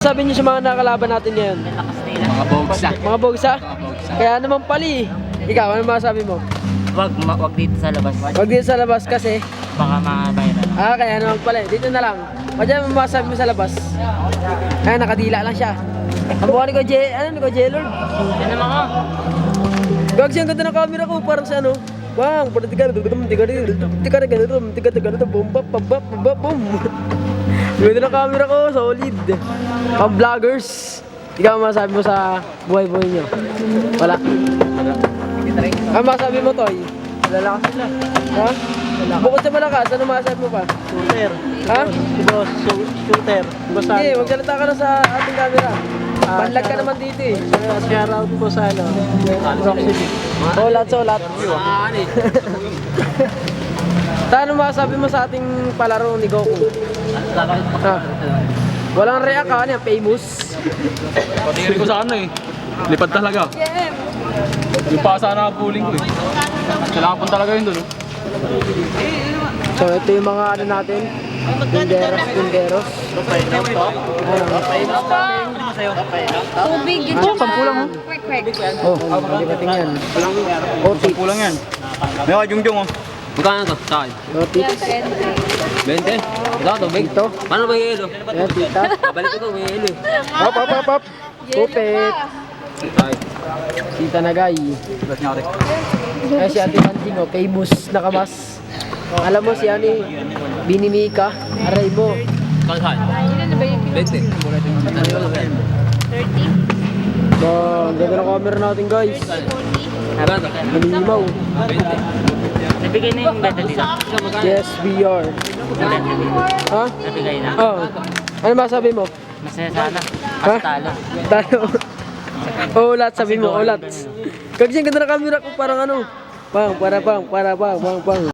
masasabi niyo sa mga nakakalaban natin ngayon? Mga bogsa. Mga bogsa? Kaya naman pali. Ikaw, ano masasabi mo? Wag dito sa labas. Wag dito sa labas kasi. Baka ma-viral. Kaya naman pala. Dito na lang. Diyan mo masasabi mo sa labas. Ay, nakadila lang siya. Ang mukha ni Ko J-Lord. Yan naman ko. Gag siyang ganda ng camera ko. Parang sa ano. Bang, pada tiga boom, boom. Ganda ng camera ko, solid. Pang vloggers. Ikaw masasabi mo sa buhay-buhay niyo? Wala. Ano masasabi mo, Toy? Lalakas sila. Ha? Bukod sa malakas, ano masasabi mo pa? Shooter. Ha? Boss, shooter. Basta Sige, magsalita ka na sa ating camera. Banlag ka naman dito eh. shout out po sa ano. Roxy. Solat. Ano masasabi mo sa ating palaro ni Goku? Ha? Walang react ka, niya, famous. Patingin ko sa ano eh. Lipad talaga. Yung pa sana pooling ko eh. Kailangan po talaga yun doon. So ito yung mga ano natin. Punderos. Tubig, yun Ano, 10 lang oh. Quick. Oh, hindi ba tingnan? Otis. Kulang yan. May mga jungjung oh. Magkano to? Sa akin? Otis. 20. Ito, tubig. Ito. Paano ba yung yelo? Ayan, tita. Babalik ko to, may yelo. Hop. Tupit. Ay. Tita Nagay. Ay, si Ate Manjing, oh, famous na kamas. Alam mo si Ani, Binimika, aray mo. Kano sa akin? 20. Ano ba yan? 30. Ang ganda ng camera natin, guys. Ano to? Malimaw. 20. Nabigay na yung beta dito. Yes, we are. Ha? Nabigay na. Oh. Ano masabi mo? Masaya sana. Ha? Kasi talo. Talo. Ulat, sabi mo, ulat. Kasi ang ganda ng camera ko, parang ano. Pang.